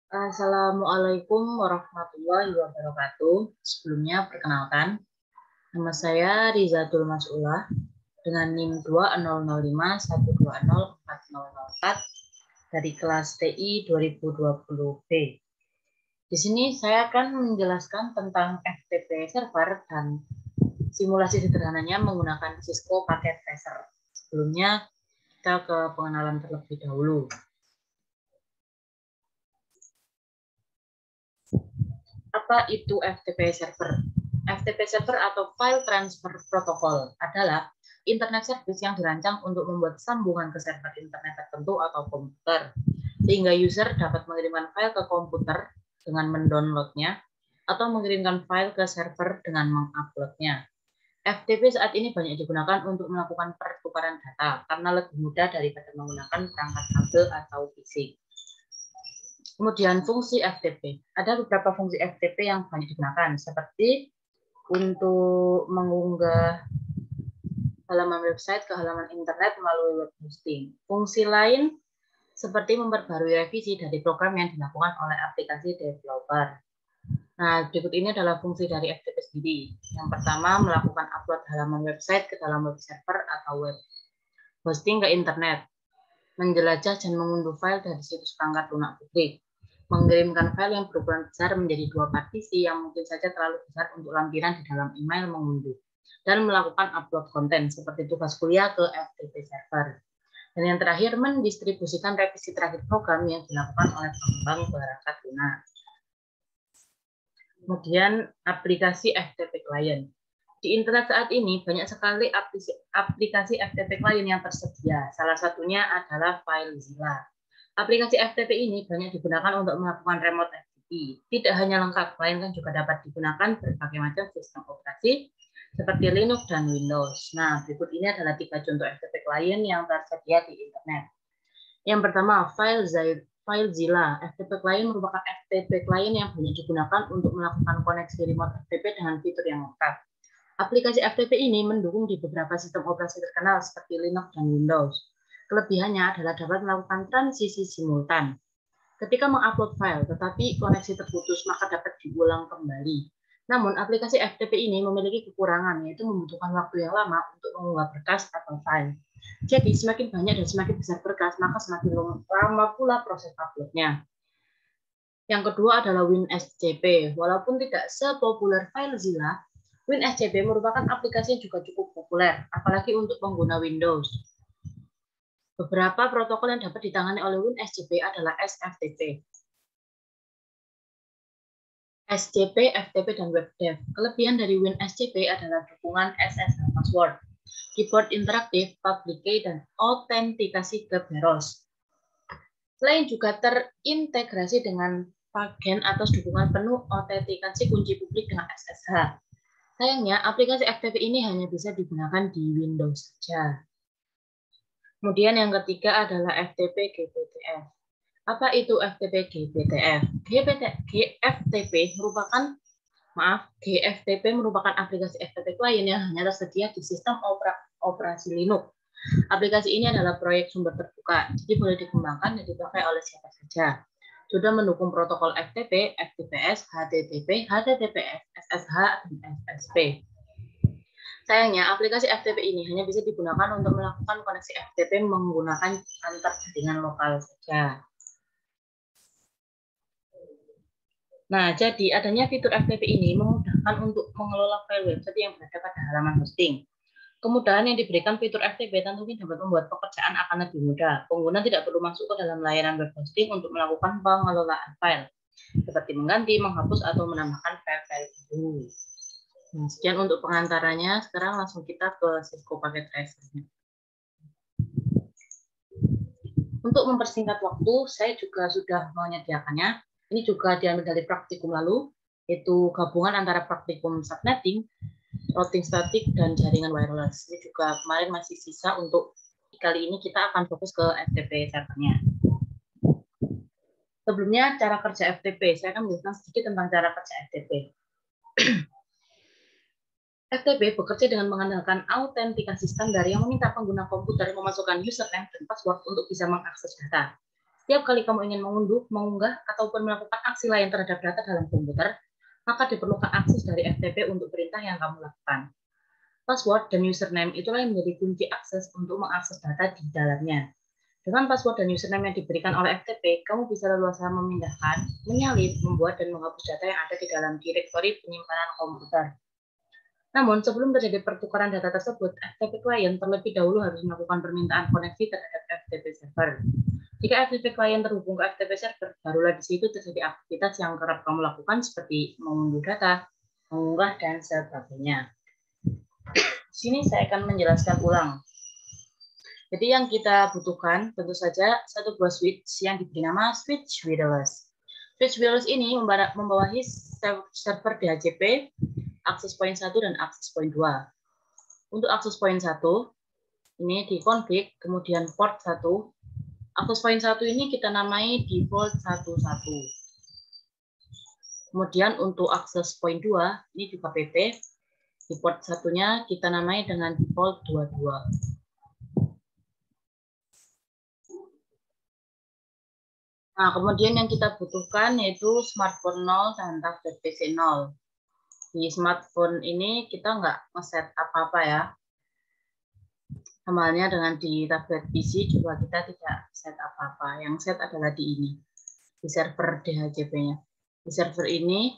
Assalamualaikum warahmatullahi wabarakatuh. Sebelumnya perkenalkan, nama saya Rizatul Mas'ulah dengan NIM 2005120404 dari kelas TI 2020B. Di sini saya akan menjelaskan tentang FTP server dan simulasi sederhananya menggunakan Cisco Packet Tracer. Sebelumnya kita ke pengenalan terlebih dahulu. Apa itu FTP server? FTP server atau File Transfer Protocol adalah internet service yang dirancang untuk membuat sambungan ke server internet tertentu atau komputer, sehingga user dapat mengirimkan file ke komputer dengan mendownloadnya atau mengirimkan file ke server dengan menguploadnya. FTP saat ini banyak digunakan untuk melakukan pertukaran data karena lebih mudah daripada menggunakan perangkat kabel atau fisik. Kemudian fungsi FTP. Ada beberapa fungsi FTP yang banyak digunakan, seperti untuk mengunggah halaman website ke halaman internet melalui web hosting. Fungsi lain seperti memperbarui revisi dari program yang dilakukan oleh aplikasi developer. Nah, berikut ini adalah fungsi dari FTP sendiri. Yang pertama, melakukan upload halaman website ke dalam web server atau web hosting ke internet. Menjelajah dan mengunduh file dari situs perangkat lunak publik. Mengirimkan file yang berukuran besar menjadi 2 partisi yang mungkin saja terlalu besar untuk lampiran di dalam email mengunduh, dan melakukan upload konten seperti tugas kuliah ke FTP server. Dan yang terakhir, mendistribusikan revisi terakhir program yang dilakukan oleh pengembang perangkat lunak. Kemudian aplikasi FTP client. Di internet saat ini banyak sekali aplikasi FTP client yang tersedia. Salah satunya adalah FileZilla. Aplikasi FTP ini banyak digunakan untuk melakukan remote FTP. Tidak hanya lengkap, melainkan juga dapat digunakan berbagai macam sistem operasi seperti Linux dan Windows. Nah, berikut ini adalah 3 contoh FTP client yang tersedia di internet. Yang pertama, FileZilla. FTP client merupakan FTP client yang banyak digunakan untuk melakukan koneksi remote FTP dengan fitur yang lengkap. Aplikasi FTP ini mendukung di beberapa sistem operasi terkenal seperti Linux dan Windows. Kelebihannya adalah dapat melakukan transisi simultan. Ketika mengupload file tetapi koneksi terputus, maka dapat diulang kembali. Namun, aplikasi FTP ini memiliki kekurangan, yaitu membutuhkan waktu yang lama untuk mengunggah berkas atau file. Jadi, semakin banyak dan semakin besar berkas, maka semakin lama pula proses upload-nya. Yang kedua adalah WinSCP. Walaupun tidak sepopuler FileZilla, WinSCP merupakan aplikasi yang juga cukup populer, apalagi untuk pengguna Windows. Beberapa protokol yang dapat ditangani oleh WinSCP adalah SFTP. SCP, FTP, dan WebDev. Kelebihan dari WinSCP adalah dukungan SSH password, keyboard interaktif, public key, dan autentikasi Kerberos. Selain juga terintegrasi dengan bagian atas dukungan penuh autentikasi kunci publik dengan SSH. Sayangnya, aplikasi FTP ini hanya bisa digunakan di Windows saja. Kemudian yang ketiga adalah FTP GPTF. Apa itu FTP GPTF? GFTP merupakan aplikasi FTP client yang hanya tersedia di sistem operasi Linux. Aplikasi ini adalah proyek sumber terbuka, jadi boleh dikembangkan dan dipakai oleh siapa saja. Sudah mendukung protokol FTP, FTPS, HTTP, HTTPS, SSH, dan SSP. Sayangnya, aplikasi FTP ini hanya bisa digunakan untuk melakukan koneksi FTP menggunakan antar jaringan lokal saja. Nah, jadi adanya fitur FTP ini memudahkan untuk mengelola file website yang berada pada halaman hosting. Kemudahan yang diberikan fitur FTP tentunya dapat membuat pekerjaan akan lebih mudah. Pengguna tidak perlu masuk ke dalam layanan web hosting untuk melakukan pengelolaan file, seperti mengganti, menghapus, atau menambahkan file-file baru. Nah, sekian untuk pengantarannya. Sekarang langsung kita ke Cisco Packet Tracer. Untuk mempersingkat waktu, saya juga sudah menyediakannya. Ini juga diambil dari praktikum lalu, yaitu gabungan antara praktikum subnetting, routing statik, dan jaringan wireless. Ini juga kemarin masih sisa untuk kali ini kita akan fokus ke FTP servernya. Sebelumnya, cara kerja FTP. Saya akan menjelaskan sedikit tentang cara kerja FTP. FTP bekerja dengan mengandalkan autentikasi standar yang meminta pengguna komputer memasukkan username dan password untuk bisa mengakses data. Tiap kali kamu ingin mengunduh, mengunggah, ataupun melakukan aksi lain terhadap data dalam komputer, maka diperlukan akses dari FTP untuk perintah yang kamu lakukan. Password dan username itulah yang menjadi kunci akses untuk mengakses data di dalamnya. Dengan password dan username yang diberikan oleh FTP, kamu bisa leluasa memindahkan, menyalin, membuat, dan menghapus data yang ada di dalam direktori penyimpanan komputer. Namun, sebelum terjadi pertukaran data tersebut, FTP client terlebih dahulu harus melakukan permintaan koneksi terhadap FTP server. Jika FTP client terhubung ke FTP server, barulah di situ terjadi aktivitas yang kerap kamu lakukan seperti mengunduh data, mengunggah, dan sebagainya. Di sini saya akan menjelaskan ulang. Jadi yang kita butuhkan tentu saja satu buah switch yang diberi nama switch wireless. Switch wireless ini membawahi server DHCP, akses point 1 dan akses point 2. Untuk akses point 1, ini dikonfig, kemudian port 1. Akses point 1 ini kita namai default 11. Kemudian untuk akses point 2, ini juga PP. Di port satunya kita namai dengan default 22. Nah, kemudian yang kita butuhkan yaitu smartphone 0 dan tablet PC 0. Di smartphone ini kita nggak ngeset apa-apa ya. Sama dengan di tablet PC juga kita tidak set apa-apa. Yang set adalah di ini, di server DHCP-nya. Di server ini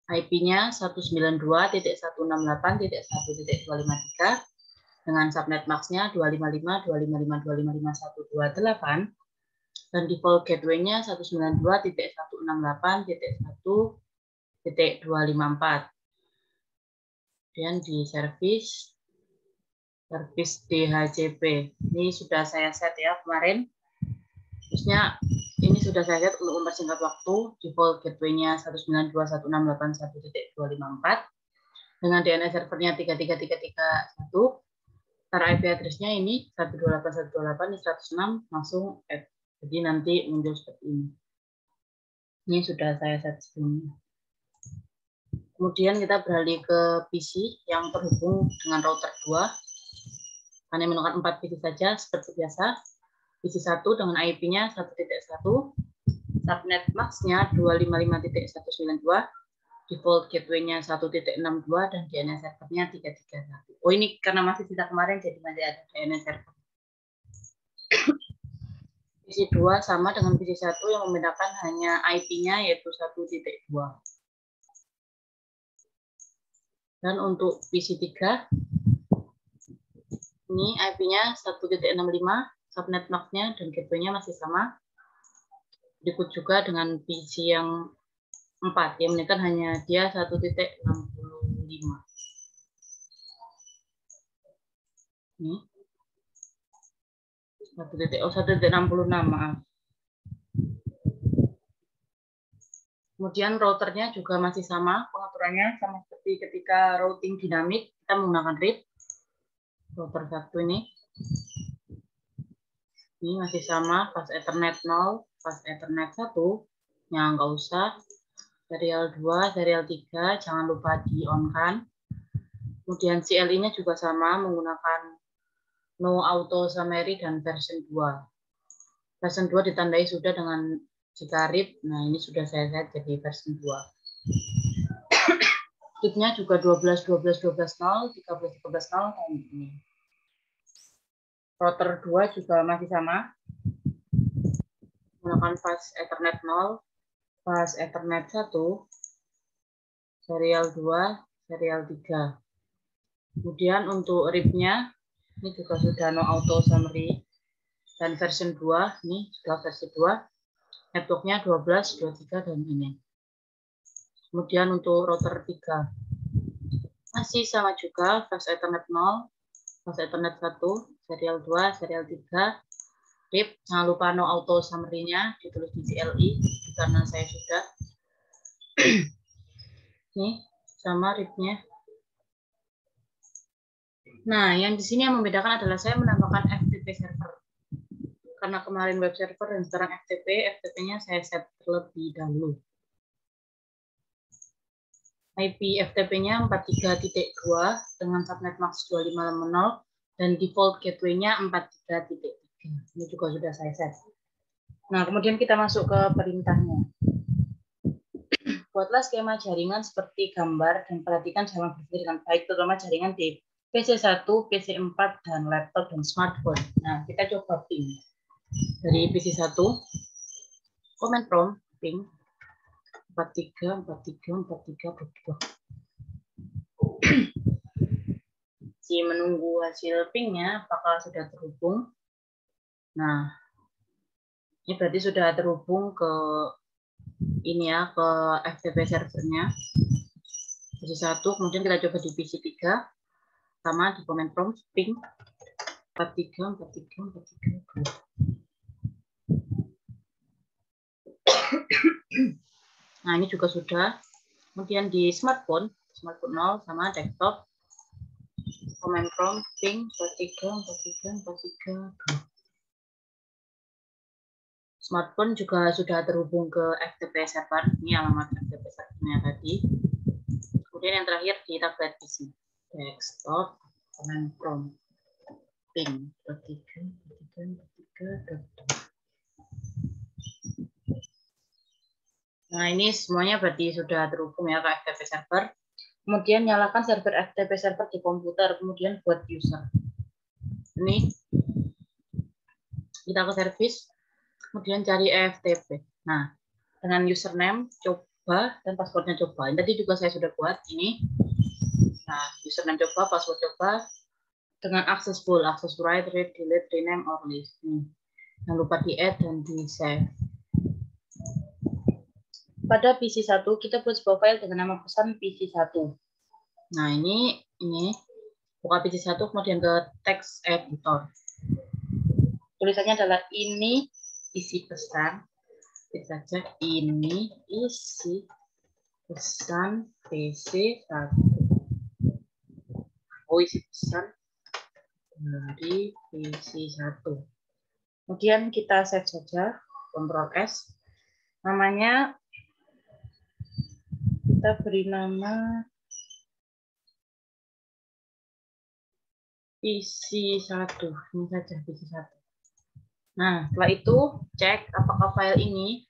IP-nya 192.168.1.253 dengan subnet max-nya 255.255.255.128 dan default gateway-nya 192.168.1.254. Kemudian di service DHCP. Ini sudah saya set ya kemarin. Terusnya ini sudah saya set untuk mempersingkat waktu. Default gateway-nya 192.168.1.254 dengan DNS servernya 33331. Ntar IP address-nya ini 128.128 106 langsung add. Jadi nanti muncul seperti ini. Ini sudah saya set sebelumnya. Kemudian kita beralih ke PC yang terhubung dengan router 2. Hanya menggunakan 4 PC saja seperti biasa. PC 1 dengan IP-nya 1.1, subnet max-nya 255.192, default gateway-nya 1.62 dan DNS server-nya 331. Oh, ini karena masih sisa kemarin jadi masih ada DNS server. PC 2 sama dengan PC 1 yang membedakan hanya IP-nya yaitu 1.2. Dan untuk PC 3 ini IP-nya 1.65, subnet max-nya dan gateway-nya masih sama. Berikut juga dengan PC yang 4, yang menunjukkan hanya dia 1.65. Ini 1.66, maaf. Kemudian routernya juga masih sama, pengaturannya sama seperti ketika routing dinamik, kita menggunakan RIP. Router 1 ini masih sama, fast Ethernet 0, fast Ethernet 1, yang nggak usah. Serial 2, serial 3, jangan lupa di-on-kan. Kemudian CLI-nya juga sama, menggunakan no auto summary dan version 2. Version 2 ditandai sudah dengan jika RIP, nah ini sudah saya set jadi version 2. RIP-nya juga 12.12.12.0, 13.13.0, dan ini. Router 2 juga masih sama, menggunakan fast Ethernet 0, fast Ethernet 1, serial 2, serial 3. Kemudian untuk RIP-nya, ini juga sudah no auto summary, dan version 2, ini sudah versi 2, network-nya 12, 23, dan ini. Kemudian untuk router 3, masih sama juga, fast Ethernet 0, fast Ethernet 1, serial 2, serial 3, RIP, jangan lupa no auto summary-nya, ditulis di CLI, karena saya sudah. Nih, sama RIP-nya. Nah, yang di sini yang membedakan adalah saya menambahkan FTP server. Karena kemarin web server dan sekarang FTP-nya saya set terlebih dahulu. IP FTP-nya 43.2 dengan subnet max 25.0 dan default gateway-nya 43.3. Ini juga sudah saya set. Nah, kemudian kita masuk ke perintahnya. Buatlah skema jaringan seperti gambar dan perhatikan jaringan berfungsi dengan baik, terutama jaringan di PC1, PC4, dan laptop dan smartphone. Nah, kita coba ping. Dari PC1, command prompt, ping 43434322. Si menunggu hasil pingnya apakah sudah terhubung. Nah, ini berarti sudah terhubung ke ini ya, ke FTP servernya. PC1, kemudian kita coba di PC3, sama di command prompt, ping 43434322. Nah, ini juga sudah. Kemudian di smartphone 0 sama desktop, command prompt, ping 43434322. Smartphone juga sudah terhubung ke FTP server. Ini alamat FTP servernya tadi. Kemudian yang terakhir di tablet PC, desktop, command prompt, ping 43434322. Nah, ini semuanya berarti sudah terhubung ya ke FTP server. Kemudian nyalakan server FTP server di komputer, kemudian buat user. Ini kita ke service, kemudian cari FTP. Nah, dengan username coba dan passwordnya coba. Ini tadi juga saya sudah buat ini. Nah, username coba, password coba dengan akses full, akses write, read, delete, rename, or list. Jangan lupa di add dan di save. Pada PC1 kita buat sebuah file dengan nama pesan PC1. Nah, ini buka PC1 kemudian ke text editor. Tulisannya adalah ini isi pesan. Kita cek ini isi pesan PC1. Oh, isi pesan dari PC1. Kemudian kita save saja, Ctrl S. Namanya kita beri nama PC1. Ini saja PC1. Nah, setelah itu cek apakah file ini,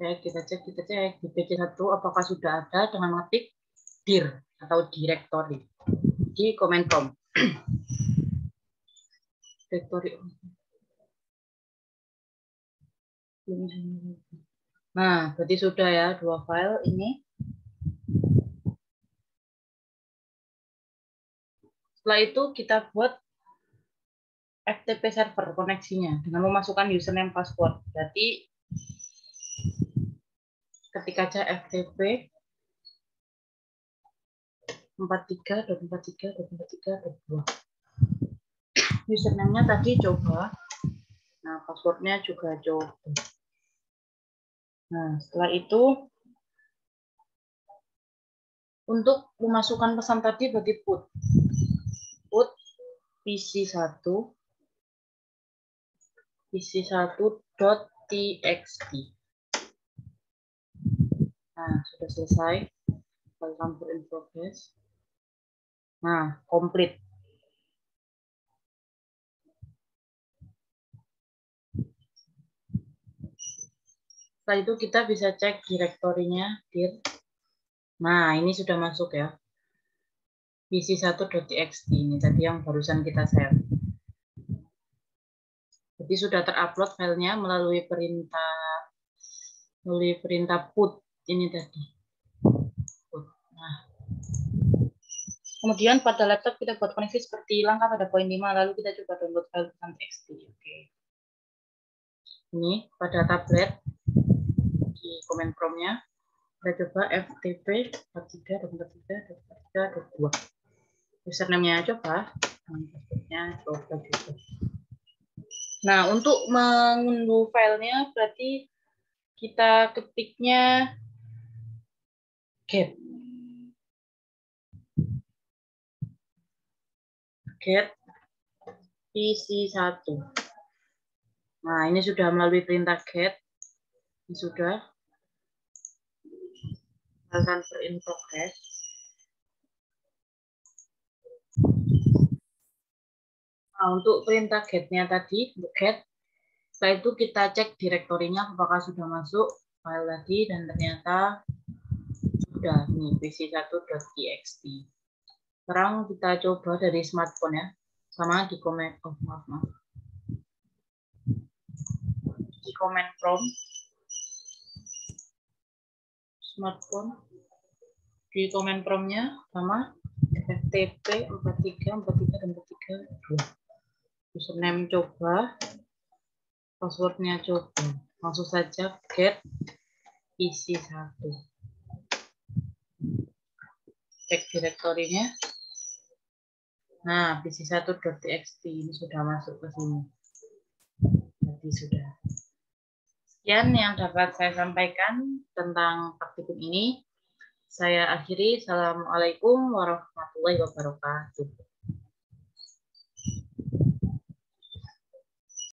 kita cek di PC1 apakah sudah ada dengan mengetik dir atau directory di command prompt. Directory. Nah, berarti sudah ya dua file ini. Setelah itu kita buat FTP server koneksinya dengan memasukkan username password. Berarti ketika aja FTP 43.43.43.2. Username-nya tadi coba. Nah, passwordnya juga coba. Nah, setelah itu untuk memasukkan pesan tadi berarti put PC1 PC1.txt. Nah, sudah selesai. Welcome in progress. Nah, komplit. Setelah itu kita bisa cek direktorinya dir. Nah, ini sudah masuk ya. PC1.txt ini tadi yang barusan kita share. Jadi sudah terupload filenya melalui perintah put ini tadi. Nah, kemudian pada laptop kita buat koneksi seperti langkah pada poin 5, lalu kita coba download file pesan txt. Oke. Ini pada tablet di command prompt-nya kita coba ftp 43.43.43.2. Username-nya coba, password-nya coba juga. Nah, untuk mengunduh filenya berarti kita ketiknya get PC1. Nah, ini sudah melalui perintah get. Ini sudah. Transfer in progress. Nah, untuk perintah get-nya tadi, untuk get, setelah itu kita cek direktorinya apakah sudah masuk file tadi, dan ternyata sudah nih pc1.txt. Sekarang kita coba dari smartphone ya, sama di comment, di comment prompt smartphone, di comment prompt-nya sama ftp 43 dan 43 username coba, passwordnya coba, langsung saja get pc1, cek direktorinya. Nah, pc1.txt ini sudah masuk ke sini. Jadi sudah. Sekian yang dapat saya sampaikan tentang praktikum ini. Saya akhiri. Assalamualaikum warahmatullahi wabarakatuh.